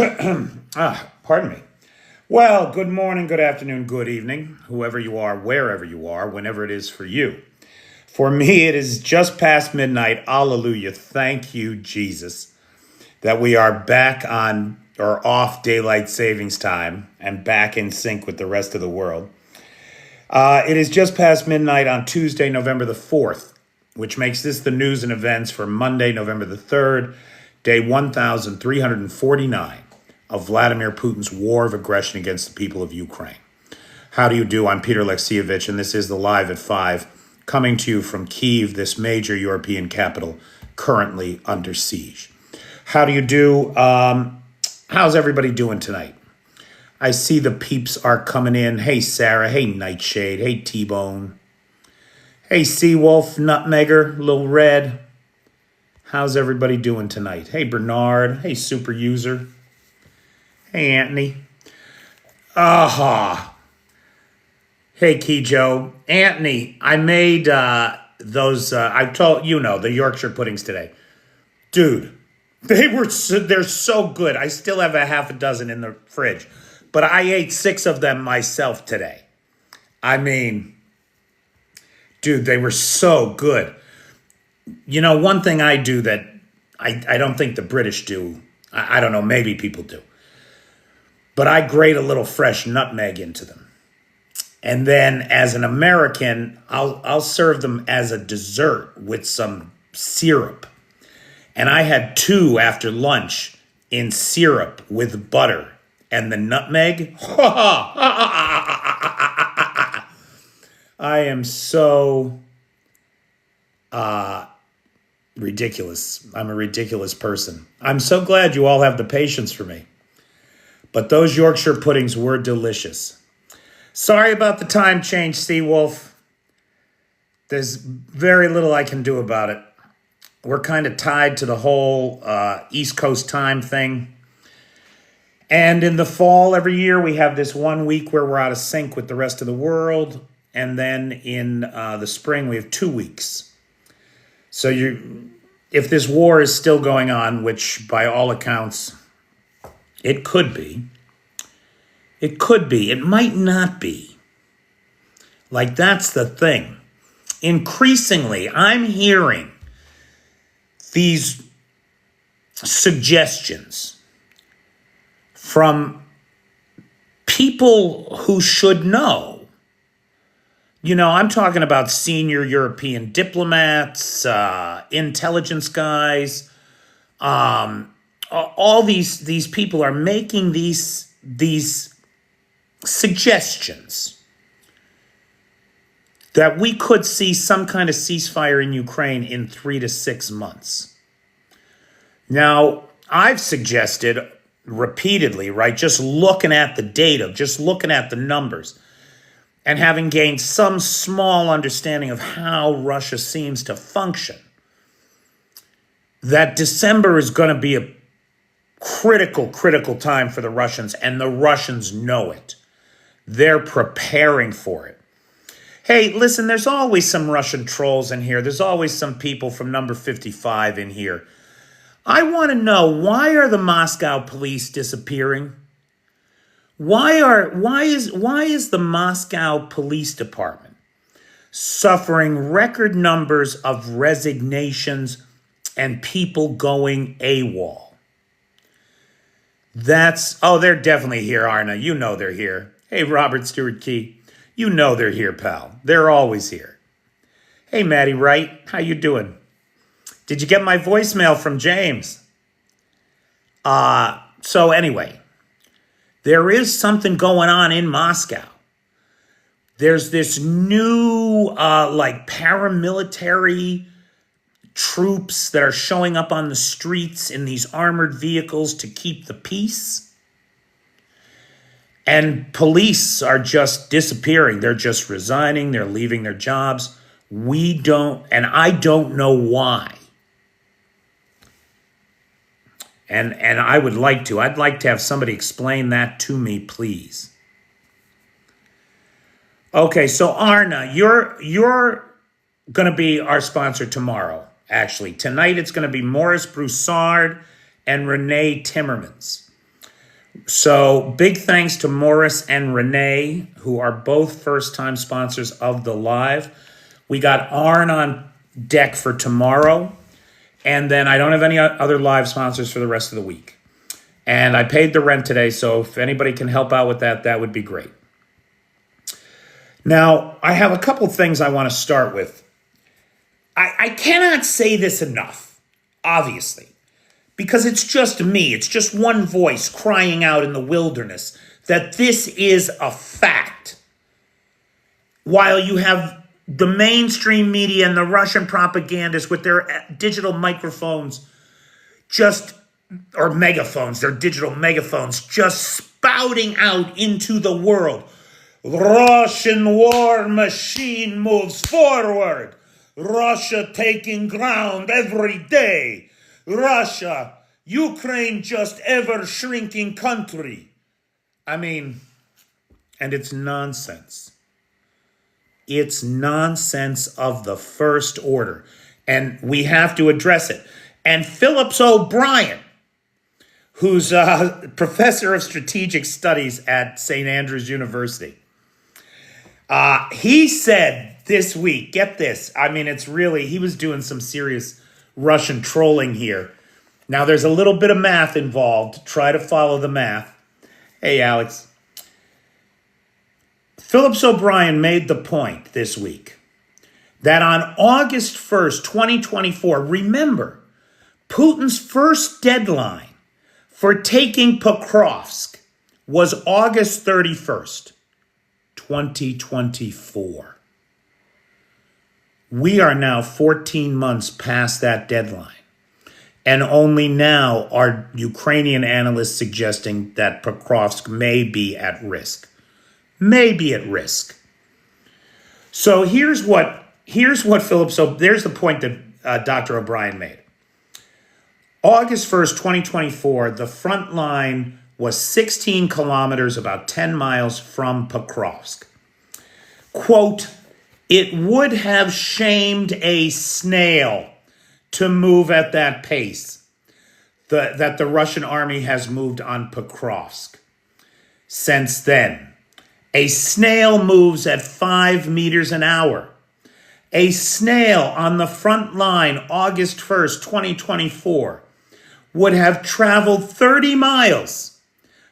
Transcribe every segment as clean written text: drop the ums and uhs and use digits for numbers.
Pardon me. Well, good morning, good afternoon, good evening, whoever you are, wherever you are, whenever it is for you. For me, it is just past midnight. Hallelujah. Thank you, Jesus, that we are back on or off daylight savings time and back in sync with the rest of the world. It is just past midnight on Tuesday, November the 4th, which makes this the news and events for Monday, November the 3rd, day 1349 of Vladimir Putin's war of aggression against the people of Ukraine. How do you do? I'm Peter Alexievich, and this is the Live at 5, coming to you from Kyiv, this major European capital currently under siege. How do you do? How's everybody doing tonight? I see the peeps are coming in. Hey, Sarah. Hey, Nightshade. Hey, T-Bone. Hey, Seawolf, Nutmegger, Lil Red. How's everybody doing tonight? Hey, Bernard. Hey, Super User. Hey, Anthony. Aha. Hey, Kijo. Anthony, I made I told you know, the Yorkshire puddings today. Dude, they're so good. I still have a half a dozen in the fridge, but I ate 6 of them myself today. I mean, dude, they were so good. You know, one thing I do that I don't think the British do, I don't know, maybe people do, but I grate a little fresh nutmeg into them. And then as an American, I'll serve them as a dessert with some syrup. And I had 2 after lunch in syrup with butter and the nutmeg. I am so ridiculous. I'm a ridiculous person. I'm so glad you all have the patience for me. But those Yorkshire puddings were delicious. Sorry about the time change, Seawolf. There's very little I can do about it. We're kind of tied to the whole East Coast time thing. And in the fall, every year, we have this 1 week where we're out of sync with the rest of the world. And then in the spring, we have 2 weeks. So if this war is still going on, which by all accounts, it could be. It could be. It might not be. Like, that's the thing. Increasingly, I'm hearing these suggestions from people who should know. You know, I'm talking about senior European diplomats, intelligence guys. All these people are making these suggestions that we could see some kind of ceasefire in Ukraine in 3 to 6 months. Now, I've suggested repeatedly, right, just looking at the data, just looking at the numbers, and having gained some small understanding of how Russia seems to function, that December is going to be a critical time for the Russians, and the Russians know it. They're preparing for it. Hey, listen, there's always some Russian trolls in here. There's always some people from number 55 in here. I want to know, why are the Moscow police disappearing? Why is the Moscow Police Department suffering record numbers of resignations and people going AWOL? They're definitely here, Arna. You know they're here. Hey, Robert Stewart Key. You know they're here, pal. They're always here. Hey, Maddie Wright. How you doing? Did you get my voicemail from James? So anyway, there is something going on in Moscow. There's this new, paramilitary troops that are showing up on the streets in these armored vehicles to keep the peace. And police are just disappearing. They're just resigning. They're leaving their jobs. I don't know why. And I'd like to have somebody explain that to me, please. Okay, so Arna, you're going to be our sponsor tomorrow. Actually, tonight it's going to be Maurice Broussard and Renee Timmermans. So big thanks to Morris and Renee, who are both first-time sponsors of the live. We got Arn on deck for tomorrow, and then I don't have any other live sponsors for the rest of the week. And I paid the rent today, so if anybody can help out with that, that would be great. Now, I have a couple things I want to start with. I cannot say this enough, obviously, because it's just me. It's just one voice crying out in the wilderness that this is a fact. While you have the mainstream media and the Russian propagandists with their digital microphones or megaphones, their digital megaphones, just spouting out into the world. Russian war machine moves forward. Russia taking ground every day. Russia, Ukraine just ever shrinking country. I mean, and it's nonsense. It's nonsense of the first order. And we have to address it. And Phillips O'Brien, who's a professor of strategic studies at St. Andrews University, he said this week, get this, I mean, he was doing some serious Russian trolling here. Now, there's a little bit of math involved. Try to follow the math. Hey, Alex. Phillips O'Brien made the point this week that on August 1st, 2024, remember, Putin's first deadline for taking Pokrovsk was August 31st, 2024. We are now 14 months past that deadline. And only now are Ukrainian analysts suggesting that Pokrovsk may be at risk. May be at risk. So here's what there's the point that Dr. O'Brien made. August 1st, 2024, the front line was 16 kilometers, about 10 miles from Pokrovsk. Quote, it would have shamed a snail to move at that pace that the Russian army has moved on Pokrovsk. Since then, a snail moves at 5 meters an hour. A snail on the front line, August 1st, 2024, would have traveled 30 miles,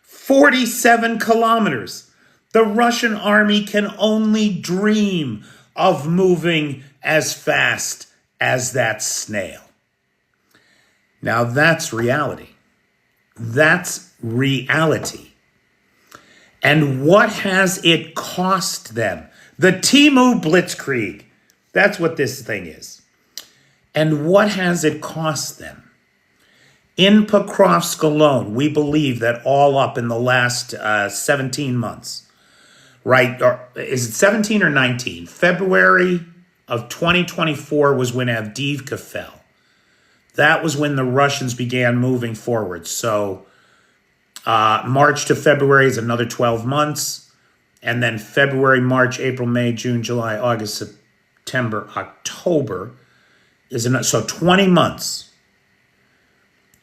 47 kilometers. The Russian army can only dream of moving as fast as that snail. Now that's reality. That's reality. And what has it cost them? The Timu Blitzkrieg. That's what this thing is. And what has it cost them? In Pokrovsk alone, we believe that all up in the last 17 months, right? Or is it 17 or 19? February of 2024 was when Avdiivka fell. That was when the Russians began moving forward. So March to February is another 12 months. And then February, March, April, May, June, July, August, September, October is another. So 20 months.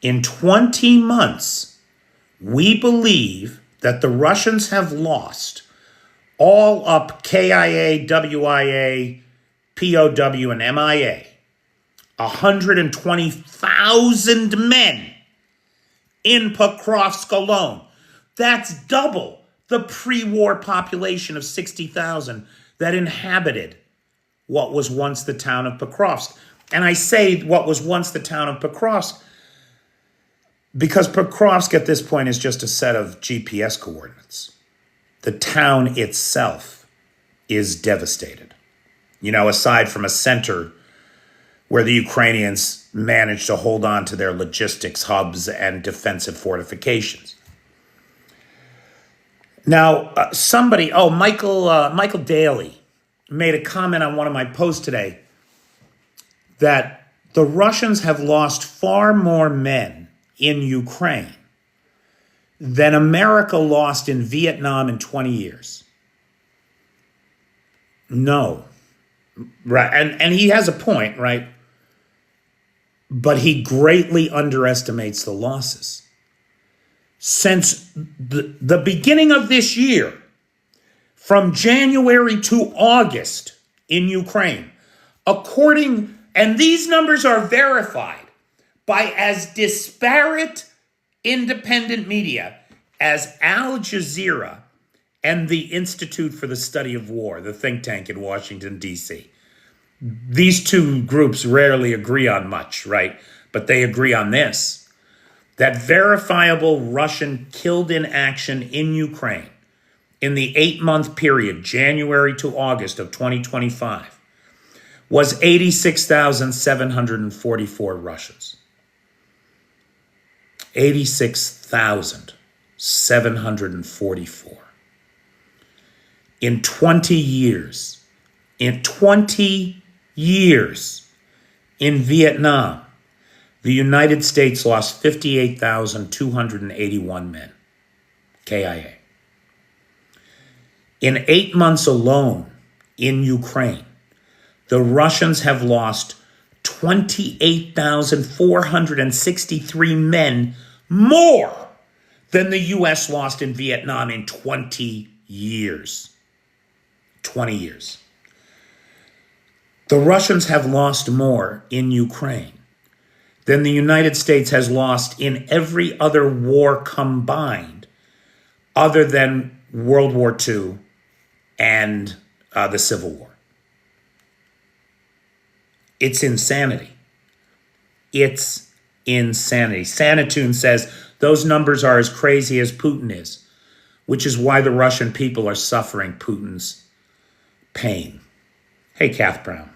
In 20 months, we believe that the Russians have lost all up KIA, WIA, POW, and MIA, 120,000 men in Pokrovsk alone. That's double the pre-war population of 60,000 that inhabited what was once the town of Pokrovsk. And I say what was once the town of Pokrovsk because Pokrovsk at this point is just a set of GPS coordinates. The town itself is devastated. You know, aside from a center where the Ukrainians managed to hold on to their logistics hubs and defensive fortifications. Now, Michael Daly made a comment on one of my posts today that the Russians have lost far more men in Ukraine than America lost in Vietnam in 20 years. No. Right. And he has a point, right? But he greatly underestimates the losses. since the beginning of this year, from January to August in Ukraine, and these numbers are verified by as disparate independent media as Al Jazeera and the Institute for the Study of War, the think tank in Washington, D.C. These two groups rarely agree on much, right? But they agree on this, that verifiable Russian killed in action in Ukraine in the 8-month period, January to August of 2025, was 86,744 Russians. 86,744. In 20 years, in Vietnam, the United States lost 58,281 men, KIA. In 8 months alone in Ukraine, the Russians have lost 28,463 men more than the U.S. lost in Vietnam in 20 years. 20 years. The Russians have lost more in Ukraine than the United States has lost in every other war combined, other than World War II and the Civil War. It's insanity. It's insanity. Sanitune says those numbers are as crazy as Putin is, which is why the Russian people are suffering Putin's pain. Hey, Kath Brown.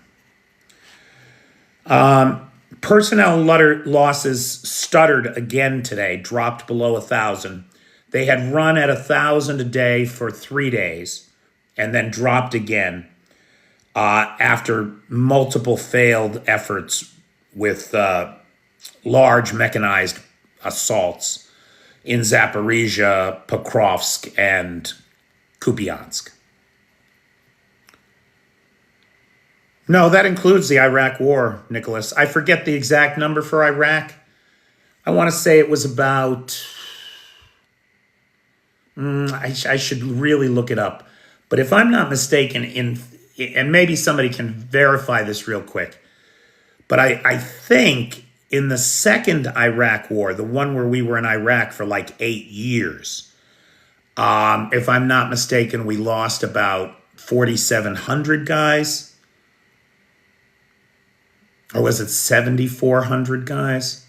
Personnel losses stuttered again today, dropped below 1,000. They had run at 1,000 a day for 3 days and then dropped again after multiple failed efforts with large mechanized assaults in Zaporizhia, Pokrovsk, and Kupiansk. No, that includes the Iraq war, Nicholas. I forget the exact number for Iraq. I want to say it was about, I should really look it up. But if I'm not mistaken, and maybe somebody can verify this real quick, but I think in the second Iraq war, the one where we were in Iraq for like 8 years, if I'm not mistaken, we lost about 4,700 guys. Or was it 7,400 guys?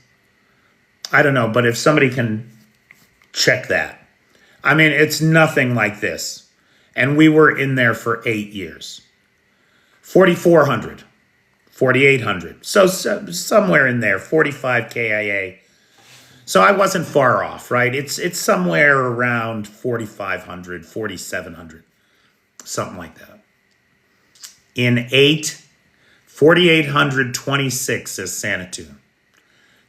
I don't know, but if somebody can check that. I mean, it's nothing like this. And we were in there for 8 years. 4,400, 4,800. So somewhere in there, 45 KIA. So I wasn't far off, right? It's somewhere around 4,500, 4,700, something like that. In 4,826 says Sanitune.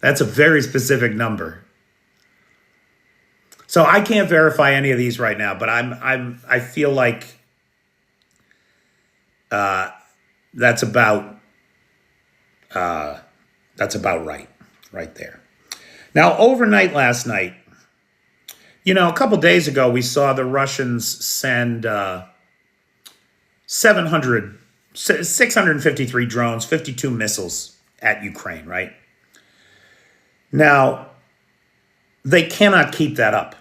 That's a very specific number. So I can't verify any of these right now, but I feel like that's about right there. Now, overnight last night, a couple days ago, we saw the Russians send 653 drones, 52 missiles at Ukraine, right? Now, they cannot keep that up.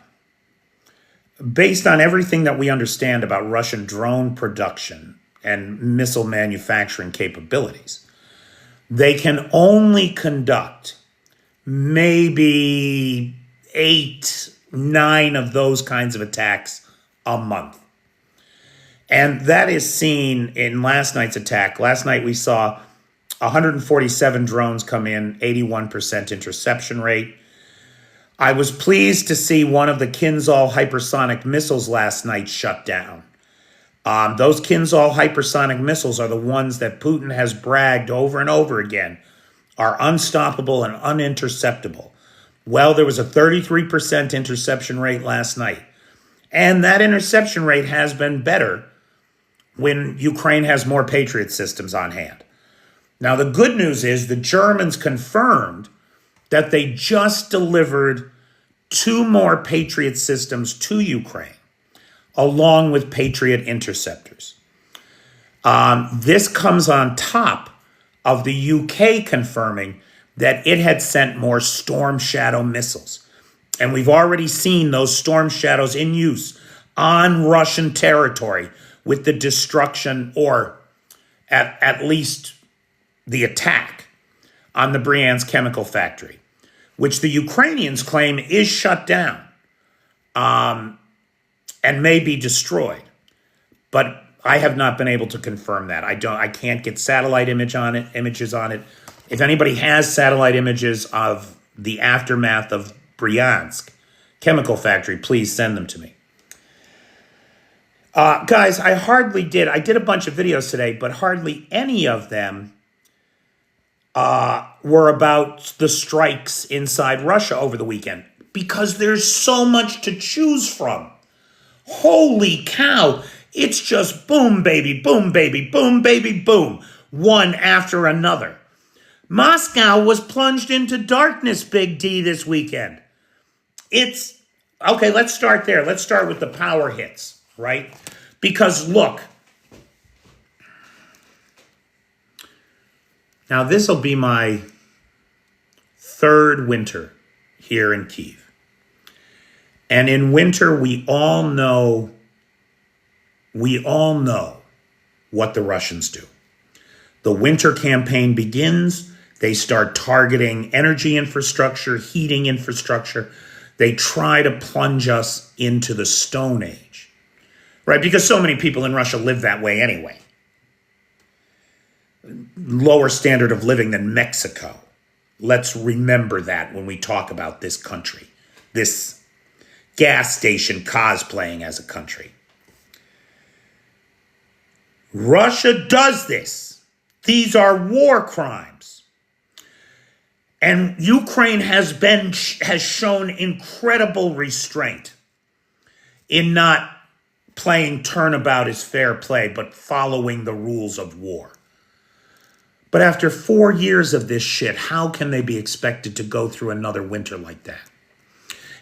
Based on everything that we understand about Russian drone production and missile manufacturing capabilities, they can only conduct maybe 8, 9 of those kinds of attacks a month. And that is seen in last night's attack. Last night we saw 147 drones come in, 81% interception rate. I was pleased to see one of the Kinzhal hypersonic missiles last night shut down. Those Kinzhal hypersonic missiles are the ones that Putin has bragged over and over again are unstoppable and uninterceptable. Well, there was a 33% interception rate last night. And that interception rate has been better when Ukraine has more Patriot systems on hand. Now, the good news is the Germans confirmed that they just delivered 2 more Patriot systems to Ukraine, along with Patriot interceptors. This comes on top of the UK confirming that it had sent more Storm Shadow missiles. And we've already seen those Storm Shadows in use on Russian territory with the destruction, or at least the attack on the Bryansk chemical factory, which the Ukrainians claim is shut down and may be destroyed. But I have not been able to confirm that. I can't get satellite images on it. If anybody has satellite images of the aftermath of Bryansk chemical factory, please send them to me. Guys, I did a bunch of videos today, but hardly any of them were about the strikes inside Russia over the weekend, because there's so much to choose from. Holy cow. It's just boom, baby, boom, baby, boom, baby, boom. One after another. Moscow was plunged into darkness, Big D, this weekend. Okay, let's start there. Let's start with the power hits, right? Because look, now this will be my 3rd winter here in Kyiv. And in winter, we all know what the Russians do. The winter campaign begins. They start targeting energy infrastructure, heating infrastructure. They try to plunge us into the Stone Age, right? Because so many people in Russia live that way anyway. Lower standard of living than Mexico. Let's remember that when we talk about this country, this gas station cosplaying as a country. Russia does this. These are war crimes. And Ukraine has shown incredible restraint in not playing turnabout as fair play, but following the rules of war. But after 4 years of this shit, how can they be expected to go through another winter like that?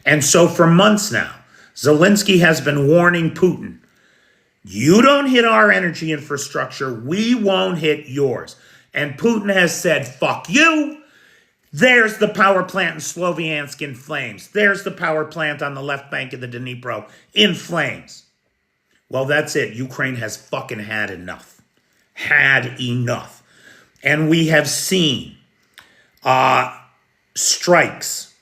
And so for months now, Zelensky has been warning Putin, you don't hit our energy infrastructure, we won't hit yours. And Putin has said, fuck you. There's the power plant in Sloviansk in flames. There's the power plant on the left bank of the Dnipro in flames. Well, that's it. Ukraine has fucking had enough. Had enough. And we have seen strikes.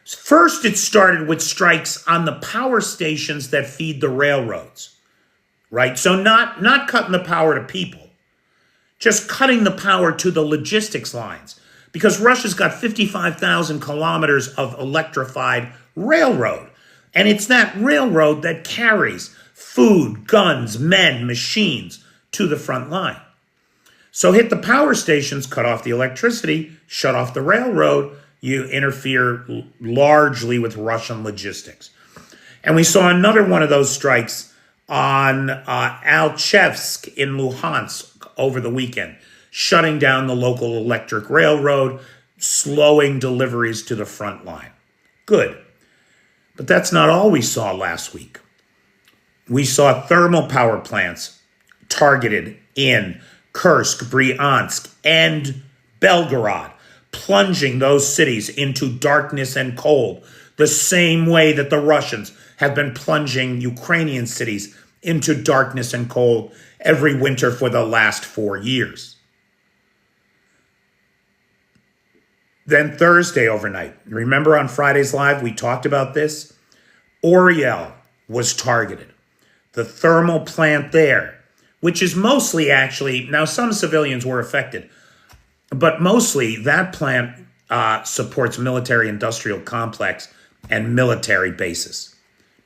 First, it started with strikes on the power stations that feed the railroads, right? So not cutting the power to people, just cutting the power to the logistics lines. Because Russia's got 55,000 kilometers of electrified railroad. And it's that railroad that carries food, guns, men, machines to the front line. So hit the power stations, cut off the electricity, shut off the railroad, you interfere largely with Russian logistics. And we saw another one of those strikes on Alchevsk in Luhansk over the weekend, shutting down the local electric railroad, slowing deliveries to the front line. Good. But that's not all we saw last week. We saw thermal power plants targeted in Kursk, Bryansk, and Belgorod, plunging those cities into darkness and cold, the same way that the Russians have been plunging Ukrainian cities into darkness and cold every winter for the last 4 years. Then Thursday overnight, remember on Friday's Live, we talked about this? Oriel was targeted. The thermal plant there, which is mostly actually, now some civilians were affected, but mostly that plant supports military-industrial complex and military bases.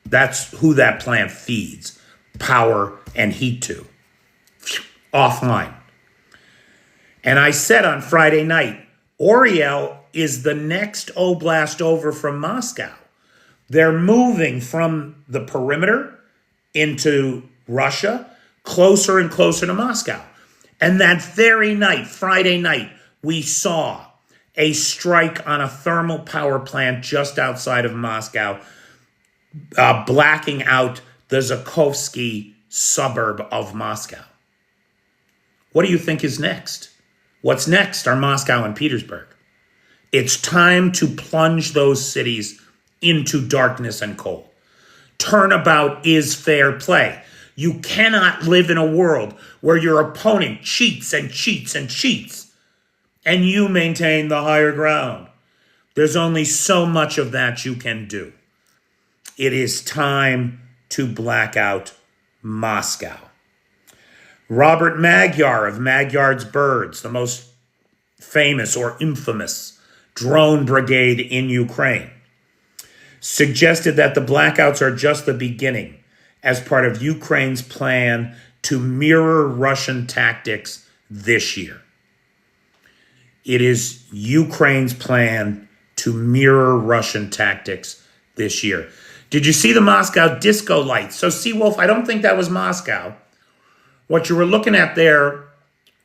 That's who that plant feeds power and heat to. Offline. And I said on Friday night, Oriel is the next oblast over from Moscow. They're moving from the perimeter into Russia, closer and closer to Moscow. And that very night, Friday night, we saw a strike on a thermal power plant just outside of Moscow, blacking out the Zakhovsky suburb of Moscow. What do you think is next? What's next are Moscow and Petersburg. It's time to plunge those cities into darkness and cold. Turnabout is fair play. You cannot live in a world where your opponent cheats and cheats and cheats, and you maintain the higher ground. There's only so much of that you can do. It is time to black out Moscow. Robert Magyar of Magyar's Birds, the most famous or infamous drone brigade in Ukraine, suggested that the blackouts are just the beginning as part of Ukraine's plan to mirror Russian tactics this year. It is Ukraine's plan to mirror Russian tactics this year. Did you see the Moscow disco lights? So, Seawolf, I don't think that was Moscow. What you were looking at there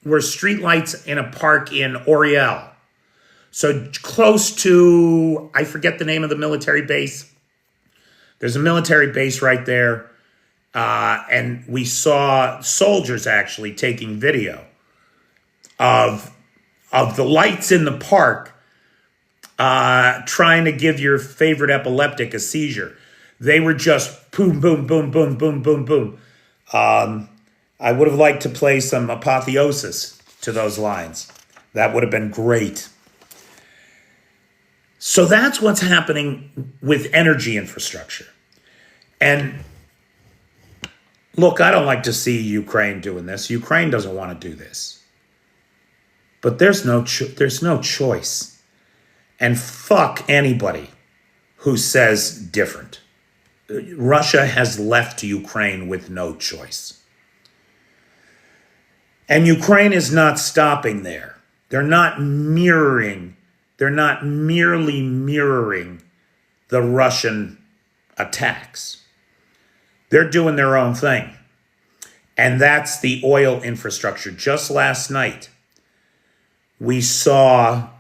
were streetlights in a park in Oriel. So close to, I forget the name of the military base. There's a military base right there. And we saw soldiers actually taking video of the lights in the park, trying to give your favorite epileptic a seizure. They were just boom, boom, boom, boom, boom, boom, boom. I would have liked to play some apotheosis to those lines. That would have been great. So that's what's happening with energy infrastructure. And look, I don't like to see Ukraine doing this. Ukraine doesn't want to do this. But there's no choice. And fuck anybody who says different. Russia has left Ukraine with no choice. And Ukraine is not stopping there. They're not merely mirroring the Russian attacks. They're doing their own thing. And that's the oil infrastructure. Just last night, we saw,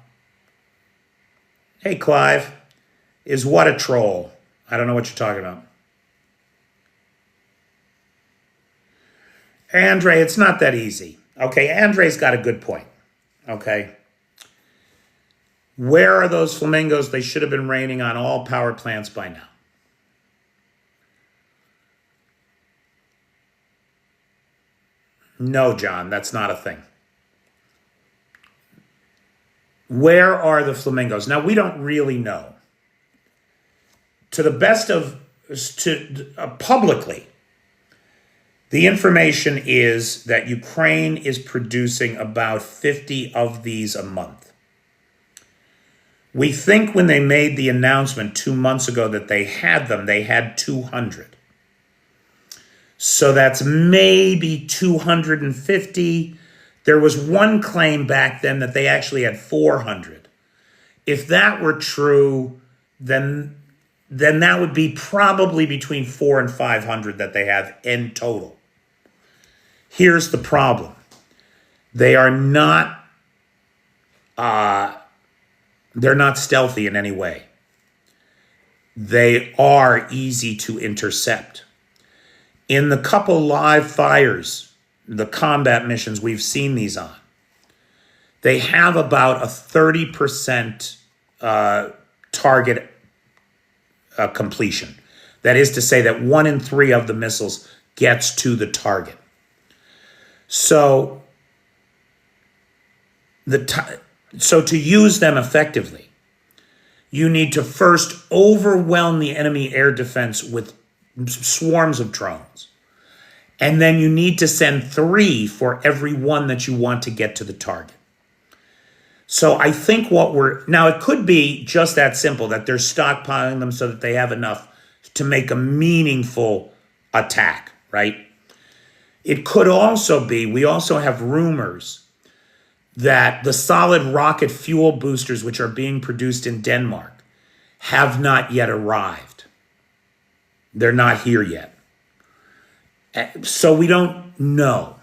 hey, Clive, is what a troll. I don't know what you're talking about. Andre, it's not that easy. Okay, Andre's got a good point. Okay. Where are those flamingos? They should have been raining on all power plants by now. No, John, that's not a thing. Where are the flamingos? Now, we don't really know. To the best of, publicly, the information is that Ukraine is producing about 50 of these a month. We think when they made the announcement 2 months ago that they had them, they had 200. So that's maybe 250. There was one claim back then that they actually had 400. If that were true, then that would be probably between 400 and 500 that they have in total. Here's the problem. They are not, they're not stealthy in any way. They are easy to intercept. In the couple live fires, the combat missions we've seen these on, they have about a 30% target completion. That is to say that 1 in 3 of the missiles gets to the target. So to use them effectively, you need to first overwhelm the enemy air defense with swarms of drones. And then you need to send 3 for every 1 that you want to get to the target. So I think now it could be just that simple, that they're stockpiling them so that they have enough to make a meaningful attack, right? It could also be, we also have rumors that the solid rocket fuel boosters, which are being produced in Denmark, have not yet arrived. They're not here yet. So we don't know.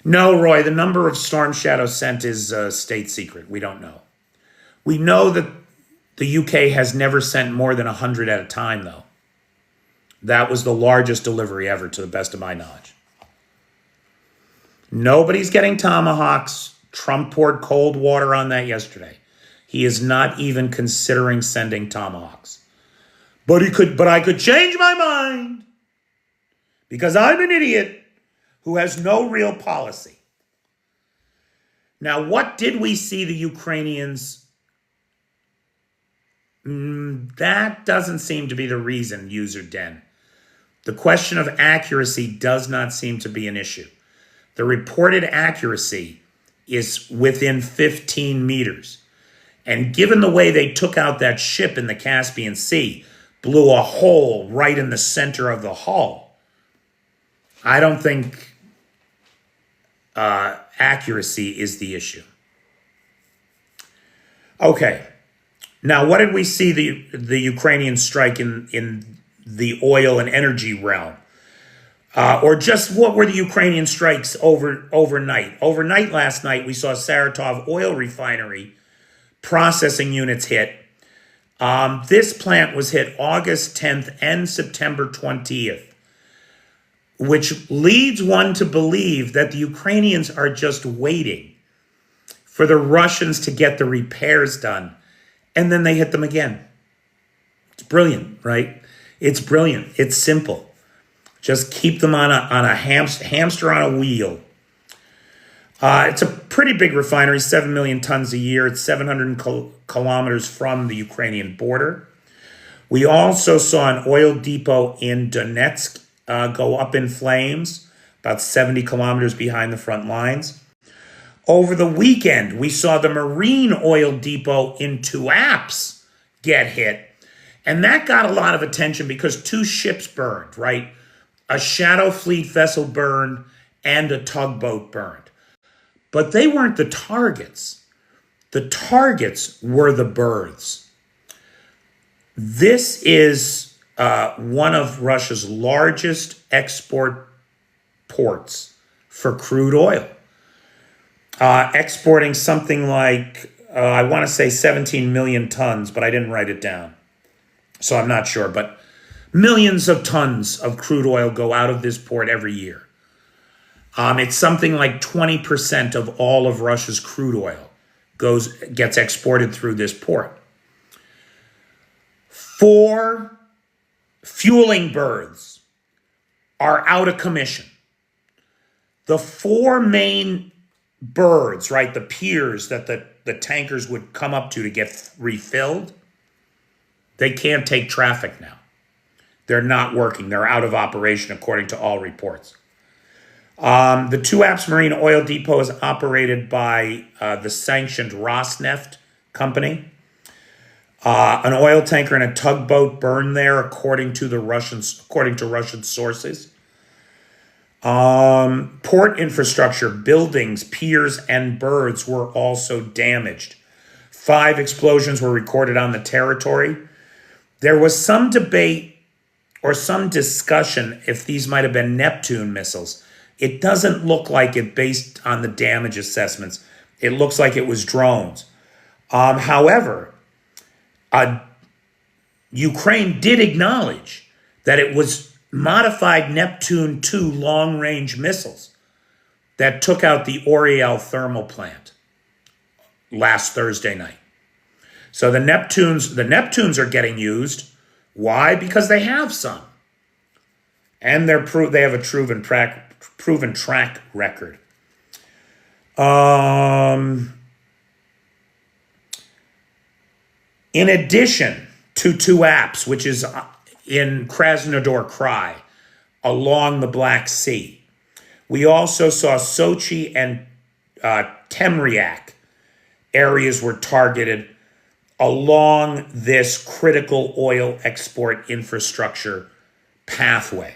No, Roy, the number of Storm Shadow sent is a state secret. We don't know. We know that the UK has never sent more than 100 at a time, though. That was the largest delivery ever, to the best of my knowledge. Nobody's getting Tomahawks. Trump poured cold water on that yesterday. He is not even considering sending Tomahawks. But I could change my mind because I'm an idiot who has no real policy. Now, what did we see the Ukrainians? That doesn't seem to be the reason, user Den. The question of accuracy does not seem to be an issue. The reported accuracy is within 15 meters. And given the way they took out that ship in the Caspian Sea, blew a hole right in the center of the hull, I don't think accuracy is the issue. Okay. Now, what did we see the Ukrainian strike in the oil and energy realm? Or just what were the Ukrainian strikes overnight? Overnight last night, we saw Saratov oil refinery processing units hit. This plant was hit August 10th and September 20th, which leads one to believe that the Ukrainians are just waiting for the Russians to get the repairs done, and then they hit them again. It's brilliant, right? It's brilliant. It's simple. Just keep them on a hamster on a wheel. It's a pretty big refinery, 7 million tons a year. It's 700 kilometers from the Ukrainian border. We also saw an oil depot in Donetsk go up in flames, about 70 kilometers behind the front lines. Over the weekend, we saw the marine oil depot in Tuapse get hit. And that got a lot of attention because 2 ships burned, right? A Shadow Fleet vessel burned and a tugboat burned. But they weren't the targets. The targets were the berths. This is one of Russia's largest export ports for crude oil. Exporting something like, I want to say 17 million tons, but I didn't write it down. So I'm not sure, but millions of tons of crude oil go out of this port every year. It's something like 20% of all of Russia's crude oil gets exported through this port. 4 fueling berths are out of commission. The 4 main berths, right, the piers that the tankers would come up to get refilled, they can't take traffic now. They're not working. They're out of operation, according to all reports. The Tuapse Marine Oil Depot is operated by the sanctioned Rosneft company. An oil tanker and a tugboat burned there, according to Russian sources. Port infrastructure, buildings, piers, and berths were also damaged. 5 explosions were recorded on the territory. There was some debate or some discussion if these might have been Neptune missiles. It doesn't look like it based on the damage assessments. It looks like it was drones. However, Ukraine did acknowledge that it was modified Neptune 2 long-range missiles that took out the Oriel thermal plant last Thursday night. So the Neptunes are getting used. Why? Because they have some. And they have a proven track record. In addition to Tuapse, which is in Krasnodar Krai, along the Black Sea, we also saw Sochi and Temryak areas were targeted along this critical oil export infrastructure pathway.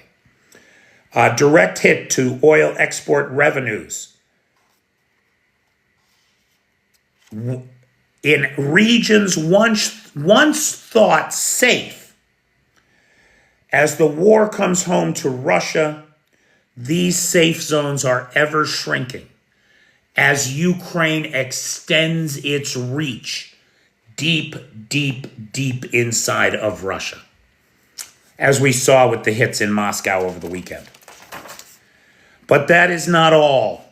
Direct hit to oil export revenues in regions once thought safe. As the war comes home to Russia, these safe zones are ever shrinking as Ukraine extends its reach deep, deep, deep inside of Russia, as we saw with the hits in Moscow over the weekend. But that is not all.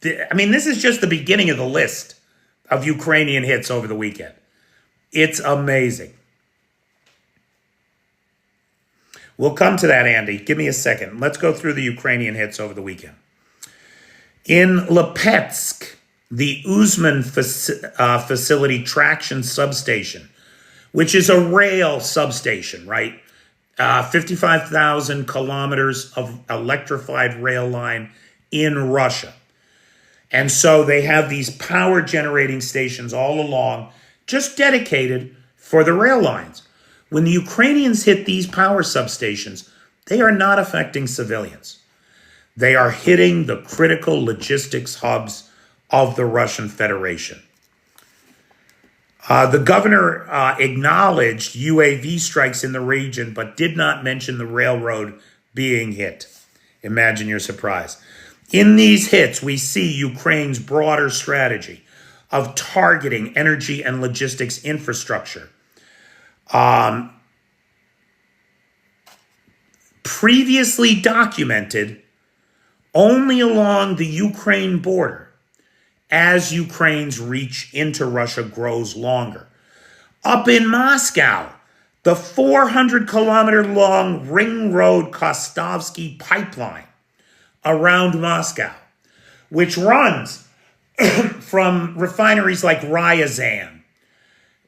I mean, this is just the beginning of the list of Ukrainian hits over the weekend. It's amazing. We'll come to that, Andy. Give me a second. Let's go through the Ukrainian hits over the weekend. In Lipetsk, the Uzman facility traction substation, which is a rail substation, right? 55,000 kilometers of electrified rail line in Russia. And so they have these power generating stations all along, just dedicated for the rail lines. When the Ukrainians hit these power substations, they are not affecting civilians. They are hitting the critical logistics hubs of the Russian Federation. The governor acknowledged UAV strikes in the region, but did not mention the railroad being hit. Imagine your surprise. In these hits, we see Ukraine's broader strategy of targeting energy and logistics infrastructure. Previously documented only along the Ukraine border as Ukraine's reach into Russia grows longer. Up in Moscow, the 400-kilometer-long Ring Road Kostovsky pipeline around Moscow, which runs from refineries like Ryazan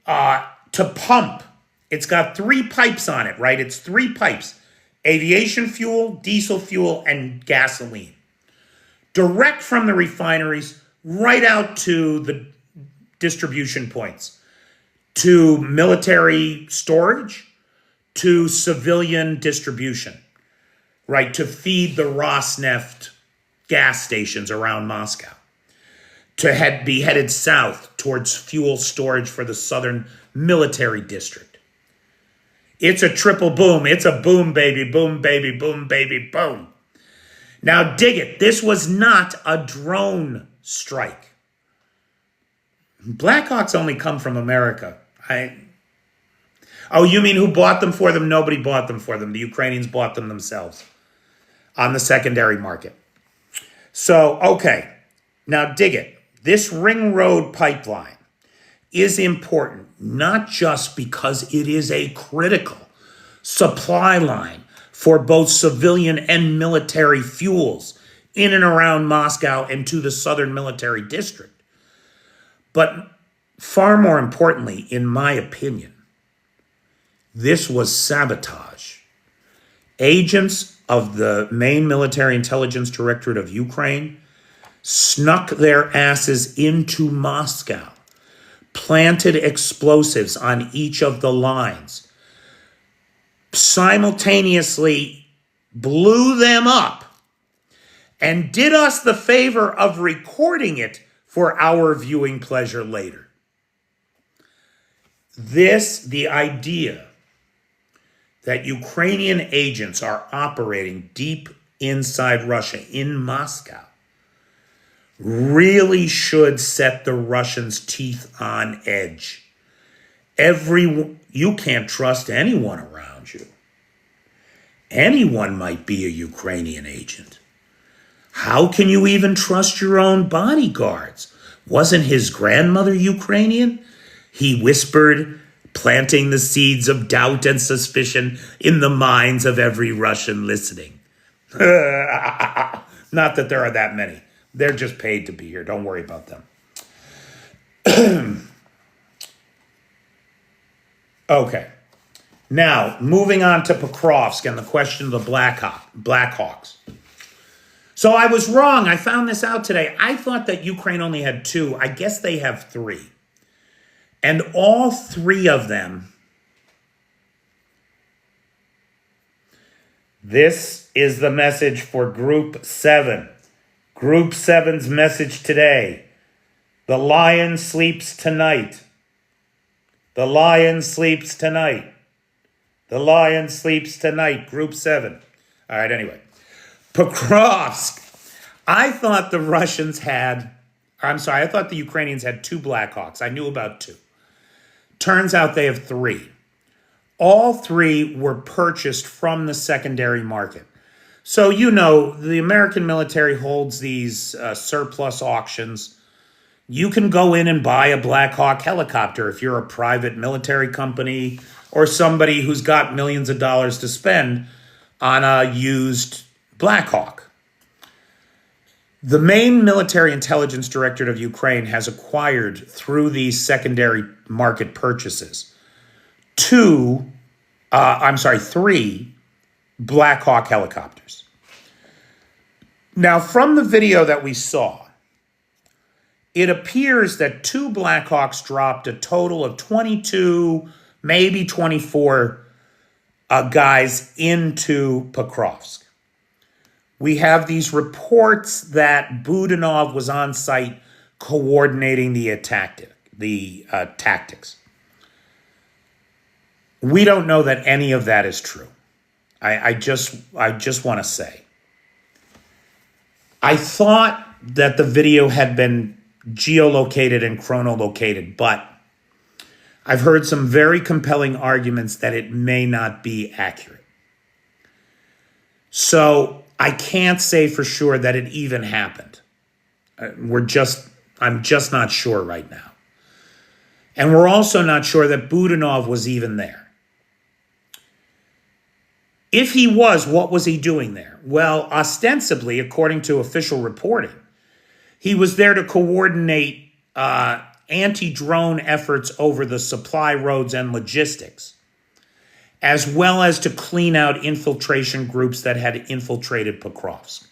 to pump. It's got 3 pipes on it, right? It's 3 pipes: aviation fuel, diesel fuel, and gasoline. Direct from the refineries right out to the distribution points, to military storage, to civilian distribution, right, to feed the Rosneft gas stations around Moscow, to be headed south towards fuel storage for the southern military district. It's a triple boom. It's a boom, baby, boom, baby, boom, baby, boom. Now dig it. This was not a drone strike. Blackhawks only come from America. Oh, you mean who bought them for them? Nobody bought them for them. The Ukrainians bought them themselves on the secondary market. So, okay, now dig it. This Ring Road pipeline is important, not just because it is a critical supply line for both civilian and military fuels in and around Moscow and to the southern military district, but far more importantly, in my opinion, this was sabotage. Agents of the main military intelligence directorate of Ukraine snuck their asses into Moscow, planted explosives on each of the lines, simultaneously blew them up, and did us the favor of recording it for our viewing pleasure later. The idea that Ukrainian agents are operating deep inside Russia in Moscow really should set the Russians' teeth on edge. You can't trust anyone around you. Anyone might be a Ukrainian agent. How can you even trust your own bodyguards? Wasn't his grandmother Ukrainian? He whispered, planting the seeds of doubt and suspicion in the minds of every Russian listening. Not that there are that many. They're just paid to be here. Don't worry about them. Okay. Now, moving on to Pokrovsk and the question of the Blackhawks. So I was wrong. I found this out today. I thought that Ukraine only had 2. I guess they have 3. And all 3 of them, this is the message for Group 7. Group 7's message today. The lion sleeps tonight. The lion sleeps tonight. The lion sleeps tonight. Group 7. All right, anyway. Pokrovsk. I thought the I thought the Ukrainians had 2 Black Hawks. I knew about 2. Turns out they have 3. All 3 were purchased from the secondary market. So, the American military holds these surplus auctions. You can go in and buy a Black Hawk helicopter if you're a private military company or somebody who's got millions of dollars to spend on a used Black Hawk. The main military intelligence directorate of Ukraine has acquired, through these secondary market purchases, 3 Black Hawk helicopters. Now, from the video that we saw, it appears that 2 Black Hawks dropped a total of 22, maybe 24 guys into Pokrovsk. We have these reports that Budanov was on site coordinating the tactics. We don't know that any of that is true. I just want to say, I thought that the video had been geolocated and chronolocated, but I've heard some very compelling arguments that it may not be accurate. So I can't say for sure that it even happened. I'm just not sure right now. And we're also not sure that Budanov was even there. If he was, what was he doing there? Well, ostensibly, according to official reporting, he was there to coordinate anti-drone efforts over the supply roads and logistics, as well as to clean out infiltration groups that had infiltrated Pokrovsk.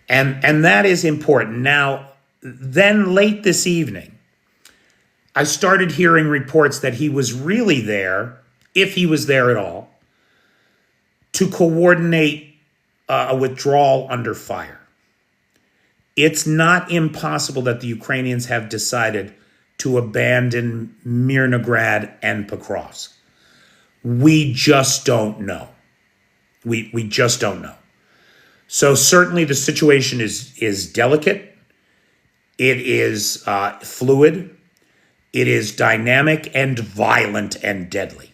And that is important. Now, then late this evening, I started hearing reports that he was really there, if he was there at all, to coordinate a withdrawal under fire. It's not impossible that the Ukrainians have decided to abandon Mirnograd and Pokrovsk. We just don't know. We just don't know. So certainly the situation is delicate. It is fluid. It is dynamic and violent and deadly.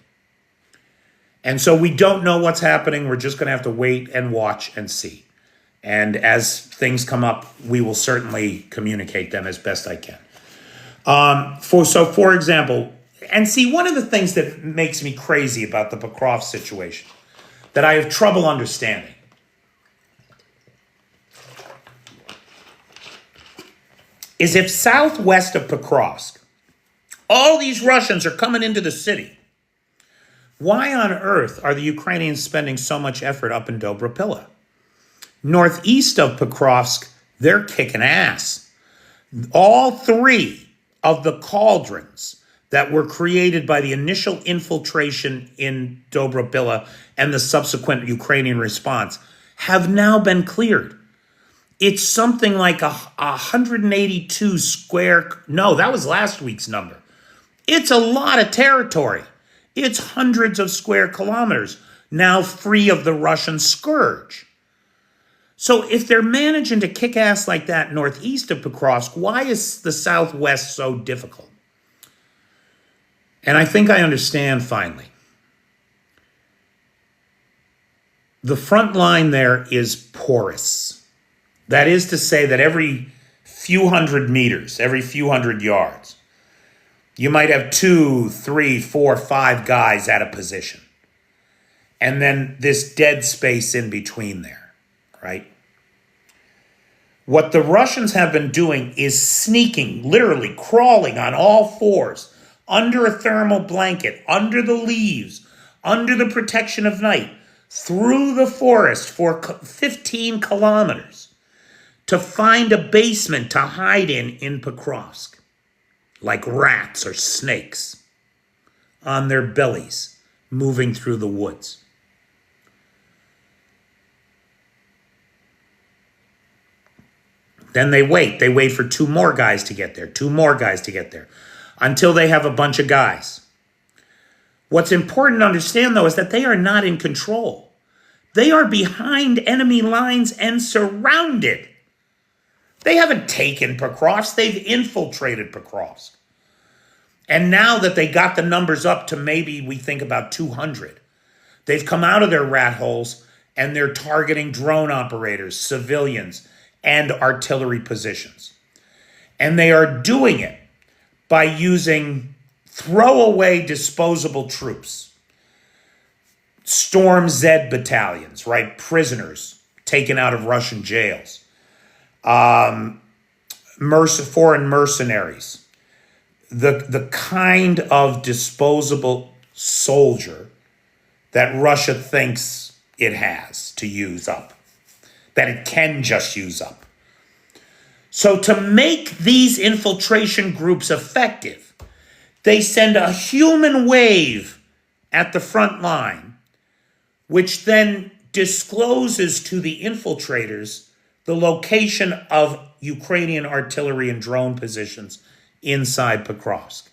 And so we don't know what's happening. We're just going to have to wait and watch and see. And as things come up, we will certainly communicate them as best I can. For example, and see, one of the things that makes me crazy about the Pokrovsk situation, that I have trouble understanding, is if southwest of Pokrovsk, all these Russians are coming into the city, why on earth are the Ukrainians spending so much effort up in Dobropilla? Northeast of Pokrovsk, they're kicking ass. All 3 of the cauldrons that were created by the initial infiltration in Dobropilla and the subsequent Ukrainian response have now been cleared. It's something like 182 square. No, that was last week's number. It's a lot of territory. It's hundreds of square kilometers now free of the Russian scourge. So if they're managing to kick ass like that northeast of Pokrovsk, why is the southwest so difficult? And I think I understand finally. The front line there is porous. That is to say that every few hundred meters, every few hundred yards, you might have 2, 3, 4, 5 guys at a position. And then this dead space in between there, right? What the Russians have been doing is sneaking, literally crawling on all fours, under a thermal blanket, under the leaves, under the protection of night, through the forest for 15 kilometers to find a basement to hide in Pokrovsk, like rats or snakes on their bellies, moving through the woods. Then they wait for 2 more guys to get there, 2 more guys to get there, until they have a bunch of guys. What's important to understand, though, is that they are not in control. They are behind enemy lines and surrounded. They haven't taken Pokrovsk, they've infiltrated Pokrovsk. And now that they got the numbers up to maybe we think about 200, they've come out of their rat holes and they're targeting drone operators, civilians, and artillery positions. And they are doing it by using throwaway disposable troops, Storm Z battalions, right? Prisoners taken out of Russian jails, foreign mercenaries, the kind of disposable soldier that Russia thinks it has to use up, that it can just use up. So to make these infiltration groups effective, they send a human wave at the front line, which then discloses to the infiltrators the location of Ukrainian artillery and drone positions inside Pokrovsk.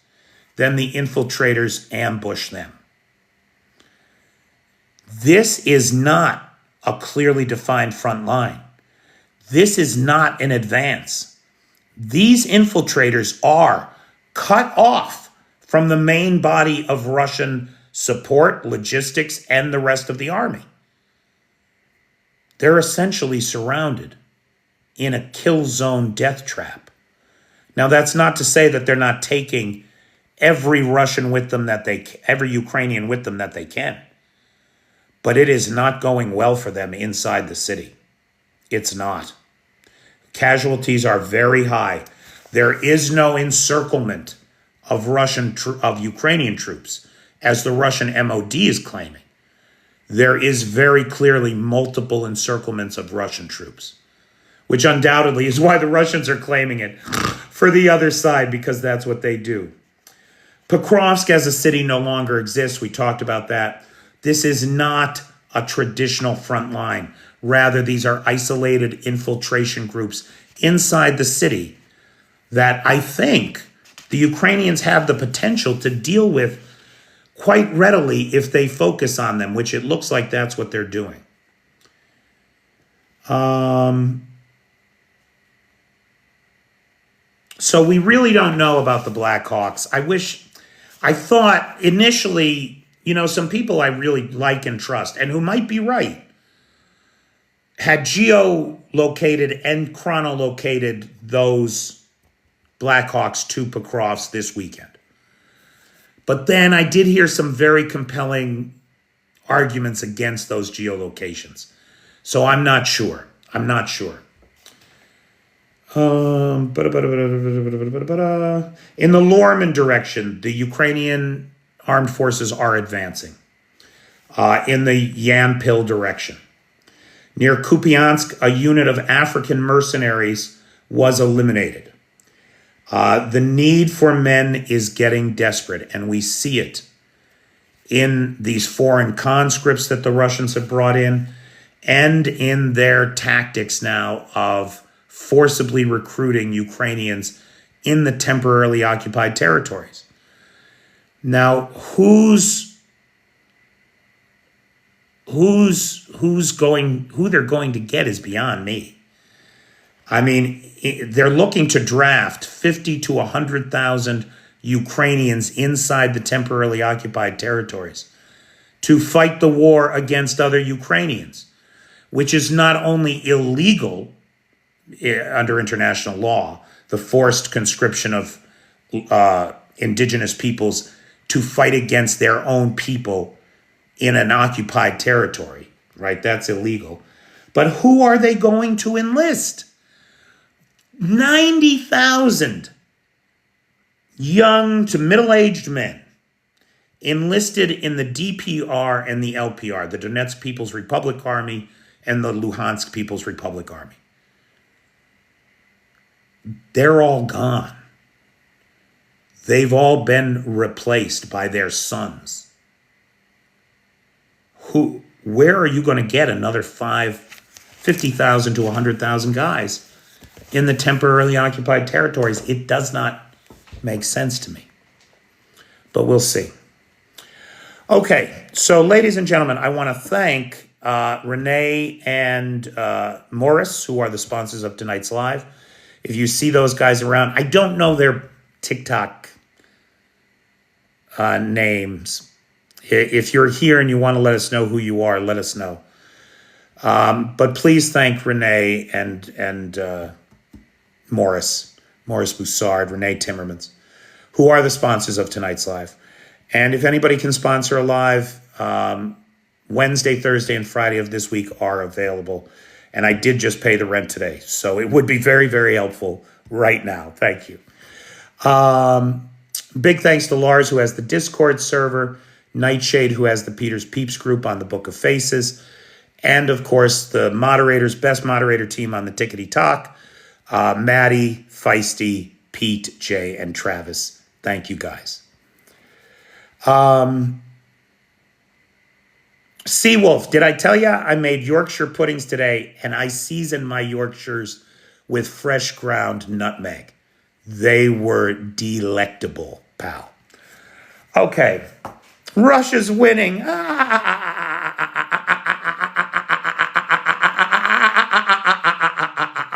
Then the infiltrators ambush them. This is not a clearly defined front line. This is not an advance. These infiltrators are cut off from the main body of Russian support, logistics, and the rest of the army. They're essentially surrounded in a kill zone death trap. Now, that's not to say that they're not taking every Russian with them every Ukrainian with them that they can. But it is not going well for them inside the city. It's not. Casualties are very high. There is no encirclement of Ukrainian troops, as the Russian MOD is claiming. There is very clearly multiple encirclements of Russian troops, which undoubtedly is why the Russians are claiming it for the other side, because that's what they do. Pokrovsk as a city no longer exists. We talked about that. This is not a traditional front line. Rather, these are isolated infiltration groups inside the city that I think the Ukrainians have the potential to deal with quite readily if they focus on them, which it looks like that's what they're doing. So we really don't know about the Blackhawks. I thought initially, some people I really like and trust, and who might be right, had geolocated and chronolocated those Blackhawks to Pokrovsk this weekend. But then I did hear some very compelling arguments against those geolocations. So I'm not sure. In the Lorman direction, the Ukrainian armed forces are advancing in the Yampil direction. Near Kupiansk, a unit of African mercenaries was eliminated. The need for men is getting desperate, and we see it in these foreign conscripts that the Russians have brought in, and in their tactics now of forcibly recruiting Ukrainians in the temporarily occupied territories. Now, who they're going to get is beyond me. I mean, they're looking to draft 50 to 100,000 Ukrainians inside the temporarily occupied territories to fight the war against other Ukrainians, which is not only illegal under international law, the forced conscription of indigenous peoples to fight against their own people in an occupied territory, right? That's illegal. But who are they going to enlist? 90,000 young to middle-aged men enlisted in the DPR and the LPR, the Donetsk People's Republic Army and the Luhansk People's Republic Army. They're all gone. They've all been replaced by their sons. Where are you going to get another 50,000 to 100,000 guys in the temporarily occupied territories? It does not make sense to me. But we'll see. Okay, So, ladies and gentlemen, I want to thank Renee and Morris, who are the sponsors of tonight's live. If you see those guys around, I don't know their TikTok names. If you're here and you want to let us know who you are, let us know. But please thank Renee and Morris Boussard, Renee Timmermans, who are the sponsors of tonight's live. And if anybody can sponsor a live, Wednesday, Thursday, and Friday of this week are available. And I did just pay the rent today, so it would be very, very helpful right now. Thank you. Big thanks to Lars, who has the Discord server, Nightshade, who has the Peter's Peeps group on the Book of Faces, and of course the moderators, best moderator team on the Tickety Talk, Maddie, Feisty, Pete, Jay, and Travis. Thank you guys. Seawolf, did I tell you I made Yorkshire puddings today, and I seasoned my Yorkshires with fresh ground nutmeg? They were delectable, pal. Okay, Russia's winning.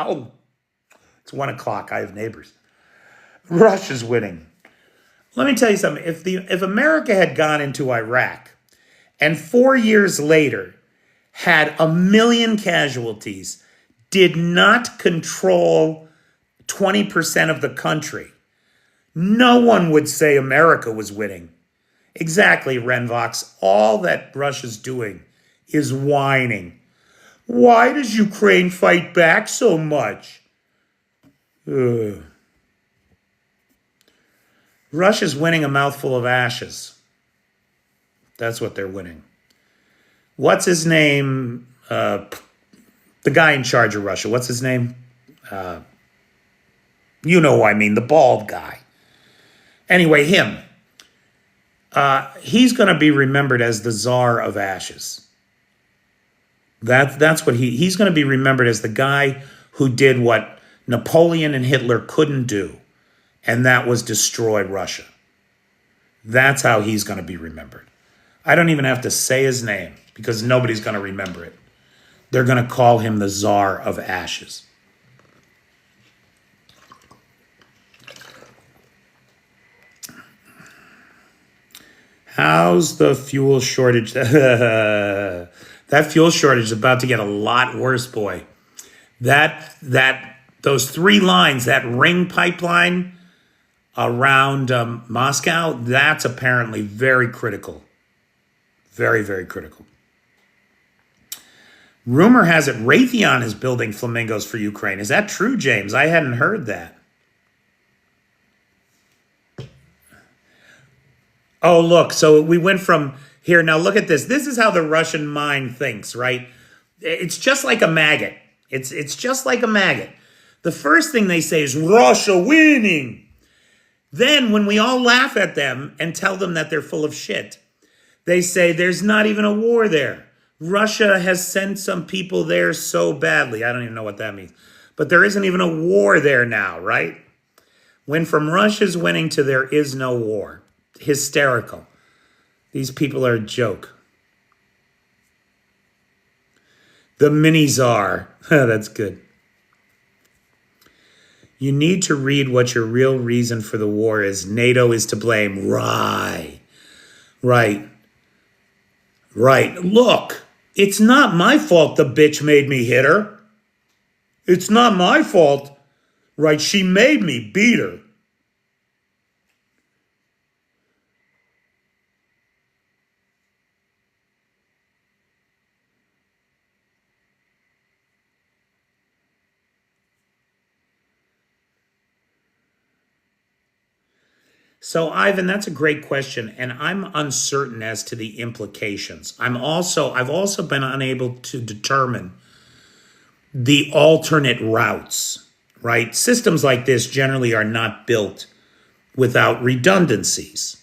Oh, it's 1 o'clock. I have neighbors. Russia's winning. Let me tell you something. If America had gone into Iraq and 4 years later had 1 million casualties, did not control 20% of the country, no one would say America was winning. Exactly, Renvox. All that Russia's doing is whining. Why does Ukraine fight back so much? Ugh. Russia's winning a mouthful of ashes. That's what they're winning. What's his name? The guy in charge of Russia. What's his name? You know who I mean, the bald guy. Anyway, him. He's going to be remembered as the Tsar of Ashes. That's what he's going to be remembered as, the guy who did what Napoleon and Hitler couldn't do, and that was destroy Russia. That's how he's going to be remembered. I don't even have to say his name because nobody's going to remember it. They're going to call him the Tsar of Ashes. How's the fuel shortage? That fuel shortage is about to get a lot worse, boy. Those 3 lines, that ring pipeline around Moscow, that's apparently very critical. Very, very critical. Rumor has it Raytheon is building flamingos for Ukraine. Is that true, James? I hadn't heard that. Oh, look, so we went from here. Now look at this. This is how the Russian mind thinks, right? It's just like a maggot. It's just like a maggot. The first thing they say is Russia winning. Then when we all laugh at them and tell them that they're full of shit, they say there's not even a war there. Russia has sent some people there so badly. I don't even know what that means. But there isn't even a war there now, right? Went from Russia's winning to there is no war. Hysterical. These people are a joke. The mini czar. That's good. You need to read what your real reason for the war is. NATO is to blame. Right. Look, it's not my fault the bitch made me hit her. It's not my fault. Right, she made me beat her. So, Ivan, that's a great question, and I'm uncertain as to the implications. I've also been unable to determine the alternate routes, right? Systems like this generally are not built without redundancies.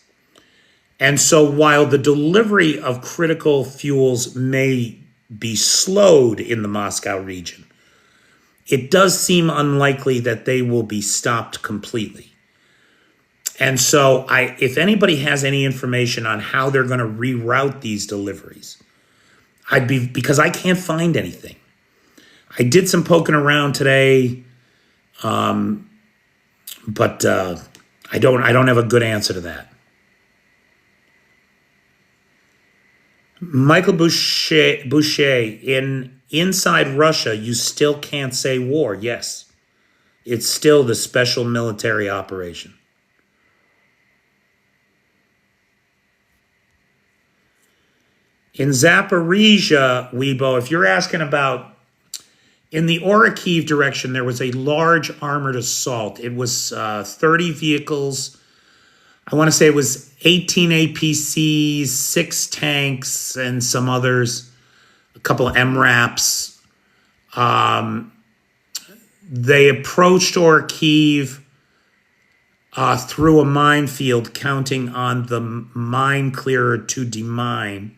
And so while the delivery of critical fuels may be slowed in the Moscow region, it does seem unlikely that they will be stopped completely. And so if anybody has any information on how they're going to reroute these deliveries, because I can't find anything. I did some poking around today, but I don't have a good answer to that. Michael Boucher, inside Russia, you still can't say war. Yes, it's still the special military operation. In Zaporizhia, Weibo, if you're asking about, in the Kyiv direction, there was a large armored assault. It was 30 vehicles. I want to say it was 18 APCs, 6 tanks, and some others, a couple of MRAPs. They approached Kyiv through a minefield, counting on the mine clearer to demine.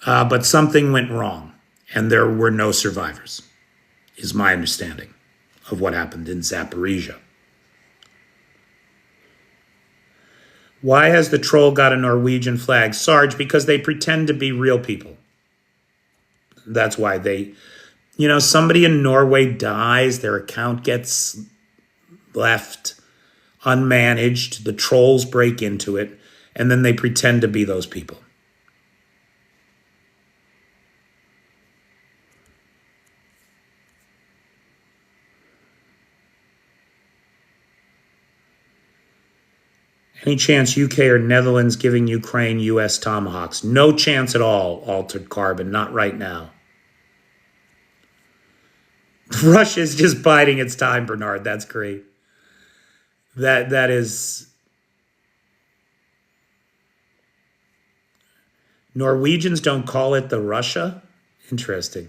But something went wrong, and there were no survivors, is my understanding of what happened in Zaporizhia. Why has the troll got a Norwegian flag? Sarge, because they pretend to be real people. That's why somebody in Norway dies, their account gets left unmanaged, the trolls break into it, and then they pretend to be those people. Any chance UK or Netherlands giving Ukraine US Tomahawks? No chance at all, Altered Carbon, not right now. Russia's just biding its time, Bernard. That's great. That is... Norwegians don't call it the Russia? Interesting.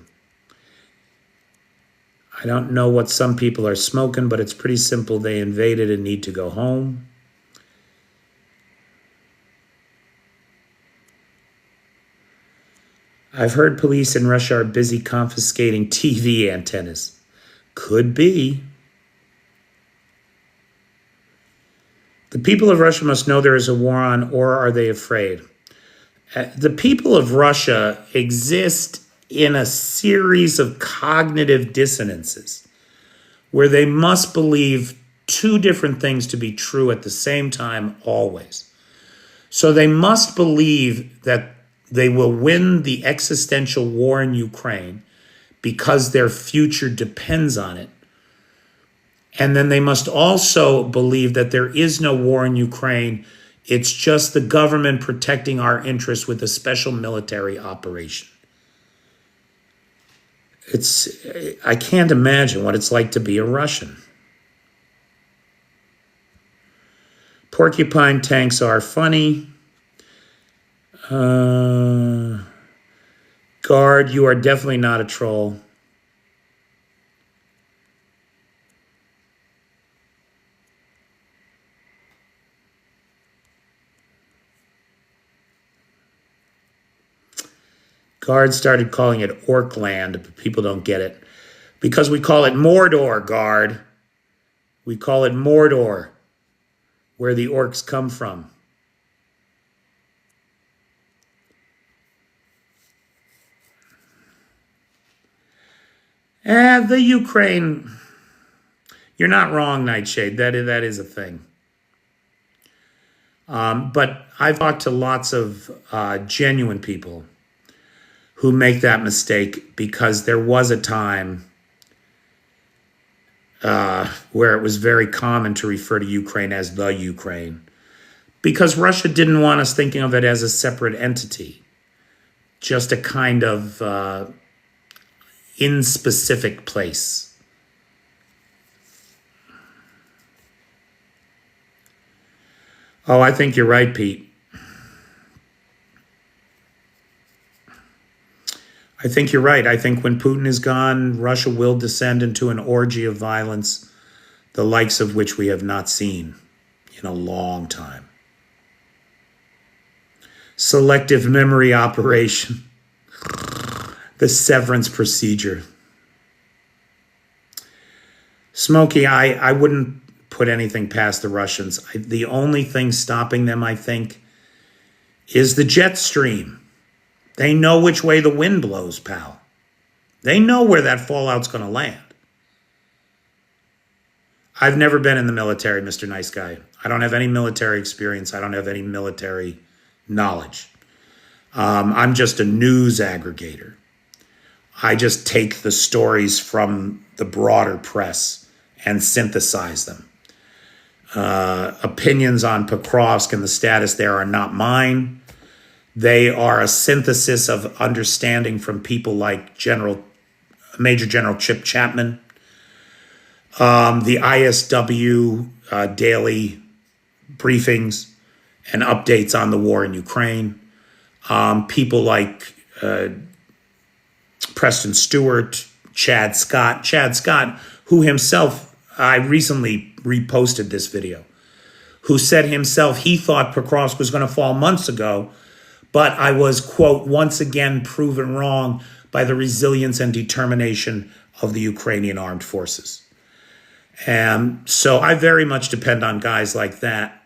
I don't know what some people are smoking, but it's pretty simple. They invaded and need to go home. I've heard police in Russia are busy confiscating TV antennas. Could be. The people of Russia must know there is a war on, or are they afraid? The people of Russia exist in a series of cognitive dissonances where they must believe two different things to be true at the same time always. So they must believe that they will win the existential war in Ukraine because their future depends on it. And then they must also believe that there is no war in Ukraine. It's just the government protecting our interests with a special military operation. I can't imagine what it's like to be a Russian. Porcupine tanks are funny. Guard, you are definitely not a troll. Guard started calling it Orkland, but people don't get it. Because we call it Mordor, Guard. We call it Mordor, where the orcs come from. The Ukraine, you're not wrong, Nightshade. That is a thing. But I've talked to lots of genuine people who make that mistake because there was a time where it was very common to refer to Ukraine as the Ukraine because Russia didn't want us thinking of it as a separate entity, just a kind of in-specific place. Oh, I think you're right, Pete. I think you're right. I think when Putin is gone, Russia will descend into an orgy of violence, the likes of which we have not seen in a long time. Selective memory operation. The severance procedure. Smokey, I wouldn't put anything past the Russians. The only thing stopping them, I think, is the jet stream. They know which way the wind blows, pal. They know where that fallout's going to land. I've never been in the military, Mr. Nice Guy. I don't have any military experience. I don't have any military knowledge. I'm just a news aggregator. I just take the stories from the broader press and synthesize them. Opinions on Pokrovsk and the status there are not mine. They are a synthesis of understanding from people like Major General Chip Chapman, the ISW daily briefings and updates on the war in Ukraine, people like Preston Stewart, Chad Scott, who himself, I recently reposted this video, who said himself he thought Pokrovsk was going to fall months ago, but I was, quote, once again proven wrong by the resilience and determination of the Ukrainian armed forces. And so I very much depend on guys like that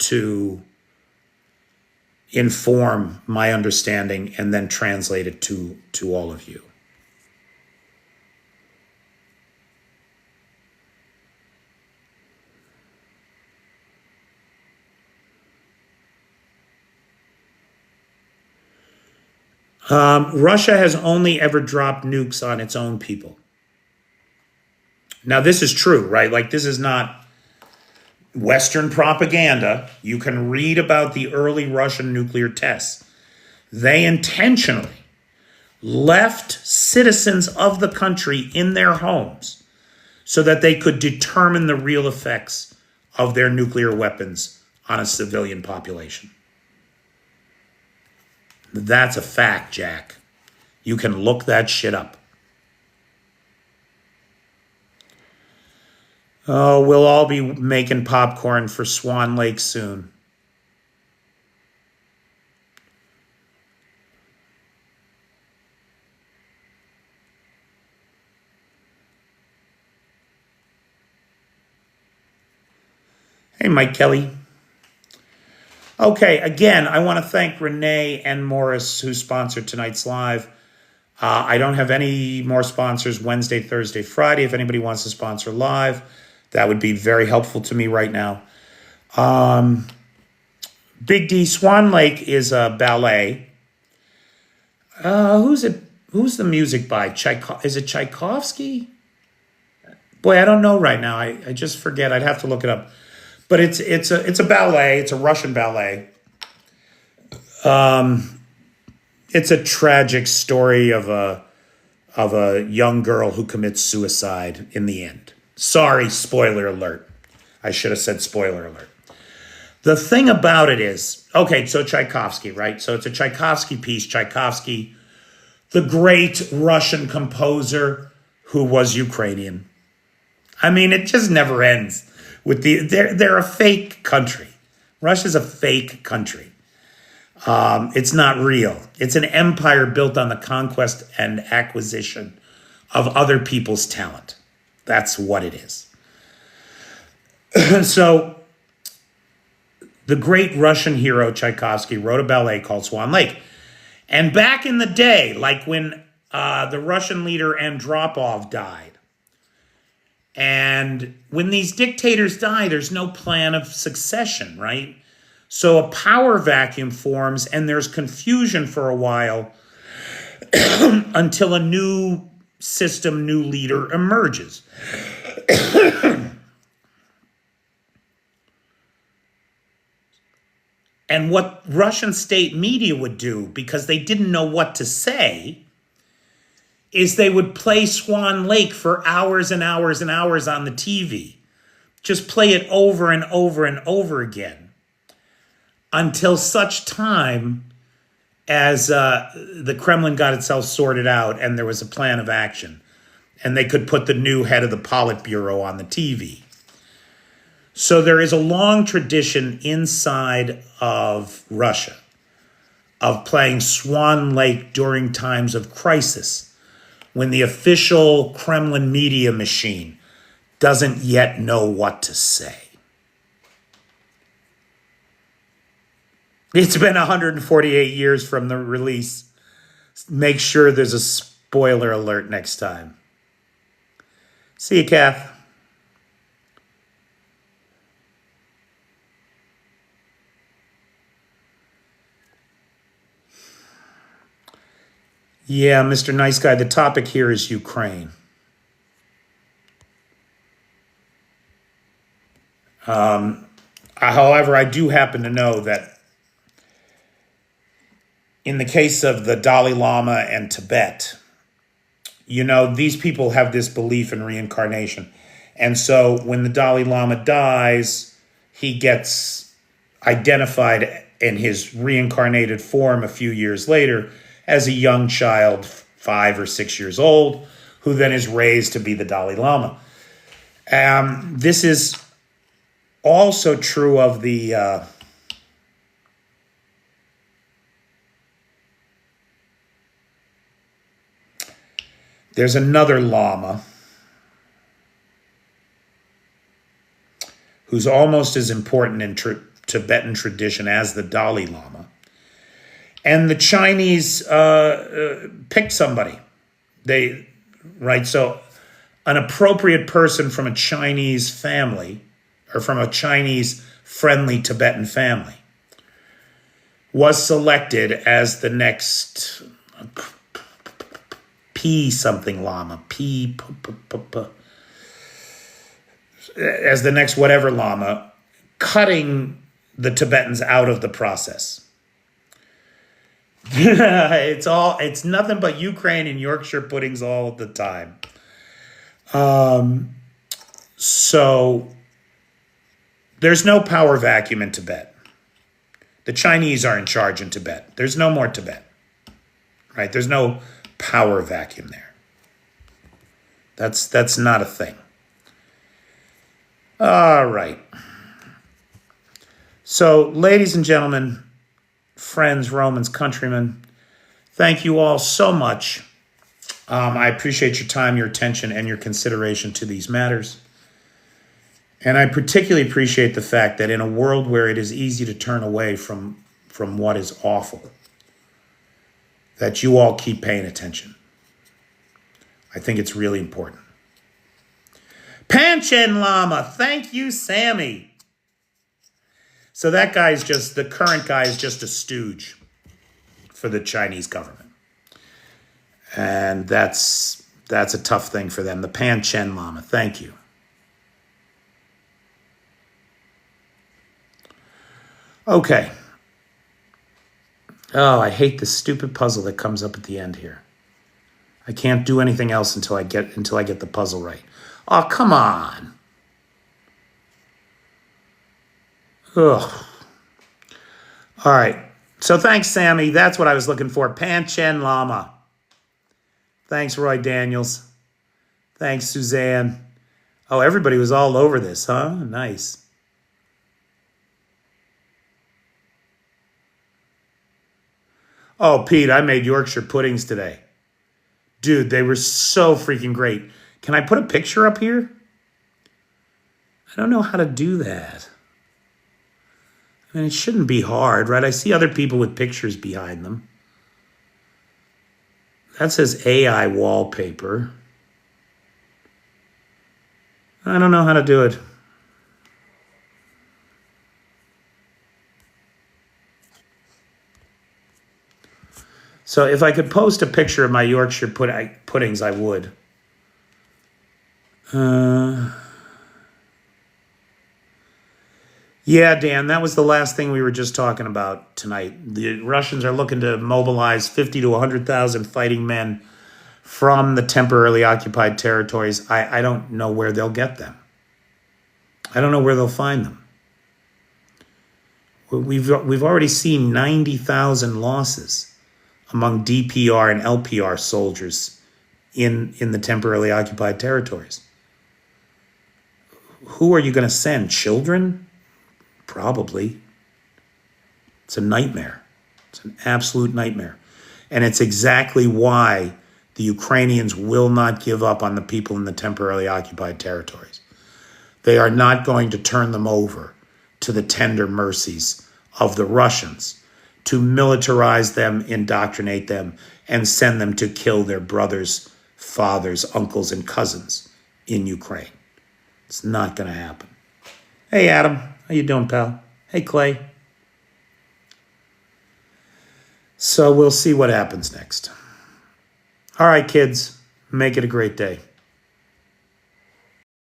to inform my understanding and then translate it to all of you. Russia has only ever dropped nukes on its own people. Now, this is true, right? Like, this is not Western propaganda. You can read about the early Russian nuclear tests. They intentionally left citizens of the country in their homes so that they could determine the real effects of their nuclear weapons on a civilian population. That's a fact, Jack. You can look that shit up. Oh, we'll all be making popcorn for Swan Lake soon. Hey, Mike Kelly. Okay, again, I want to thank Renee and Morris who sponsored tonight's live. I don't have any more sponsors Wednesday, Thursday, Friday. If anybody wants to sponsor live, that would be very helpful to me right now. Big D, Swan Lake is a ballet. Who's the music by? Is it Tchaikovsky? Boy, I don't know right now. I just forget. I'd have to look it up. But it's a ballet. It's a Russian ballet. It's a tragic story of a young girl who commits suicide in the end. Sorry, spoiler alert. I should have said spoiler alert. The thing about it is, okay, so Tchaikovsky, right? So it's a Tchaikovsky piece. Tchaikovsky, the great Russian composer who was Ukrainian. I mean, it just never ends. They're a fake country. Russia's a fake country. It's not real. It's an empire built on the conquest and acquisition of other people's talent. That's what it is. So the great Russian hero Tchaikovsky wrote a ballet called Swan Lake. And back in the day, like when the Russian leader Andropov died, and when these dictators die, there's no plan of succession, right? So a power vacuum forms and there's confusion for a while until a new system, new leader emerges. And what Russian state media would do, because they didn't know what to say, is they would play Swan Lake for hours and hours and hours on the TV. Just play it over and over and over again until such time as the Kremlin got itself sorted out and there was a plan of action. And they could put the new head of the Politburo on the TV. So there is a long tradition inside of Russia of playing Swan Lake during times of crisis, when the official Kremlin media machine doesn't yet know what to say. It's been 148 years from the release. Make sure there's a spoiler alert next time. See you, Kath. Yeah, Mr. Nice Guy, the topic here is Ukraine. However, I do happen to know that in the case of the Dalai Lama and Tibet, these people have this belief in reincarnation. And so when the Dalai Lama dies, he gets identified in his reincarnated form a few years later as a young child, 5 or 6 years old, who then is raised to be the Dalai Lama. This is also true of the there's another Lama who's almost as important in Tibetan tradition as the Dalai Lama. And the Chinese picked somebody. So an appropriate person from a Chinese family or from a Chinese-friendly Tibetan family was selected as the next P something Lama, as the next whatever Lama, cutting the Tibetans out of the process. It's nothing but Ukraine and Yorkshire puddings all the time. So there's no power vacuum in Tibet. The Chinese are in charge in Tibet. There's no more Tibet, right? There's no power vacuum there. That's not a thing. All right. So, ladies and gentlemen, friends, Romans, countrymen, thank you all so much. I appreciate your time, your attention, and your consideration to these matters. And I particularly appreciate the fact that in a world where it is easy to turn away from what is awful, that you all keep paying attention. I think it's really important. Panchen Lama, thank you, Sammy. So that the current guy is just a stooge for the Chinese government. And that's a tough thing for them. The Panchen Lama, thank you. Okay. Oh, I hate this stupid puzzle that comes up at the end here. I can't do anything else until I get the puzzle right. Oh, come on. Ugh. All right. So thanks, Sammy. That's what I was looking for. Panchen Lama. Thanks, Roy Daniels. Thanks, Suzanne. Oh, everybody was all over this, huh? Nice. Oh, Pete, I made Yorkshire puddings today. Dude, they were so freaking great. Can I put a picture up here? I don't know how to do that. I mean, it shouldn't be hard, right? I see other people with pictures behind them. That says AI wallpaper. I don't know how to do it. So if I could post a picture of my Yorkshire puddings, I would. Yeah, Dan, that was the last thing we were just talking about tonight. The Russians are looking to mobilize 50 to 100,000 fighting men from the temporarily occupied territories. I don't know where they'll get them. I don't know where they'll find them. We've already seen 90,000 losses among DPR and LPR soldiers in the temporarily occupied territories. Who are you going to send? Children? Probably. It's a nightmare. It's an absolute nightmare. And it's exactly why the Ukrainians will not give up on the people in the temporarily occupied territories. They are not going to turn them over to the tender mercies of the Russians to militarize them, indoctrinate them, and send them to kill their brothers, fathers, uncles, and cousins in Ukraine. It's not going to happen. Hey, Adam. How you doing, pal? Hey, Clay. So we'll see what happens next. All right, kids. Make it a great day.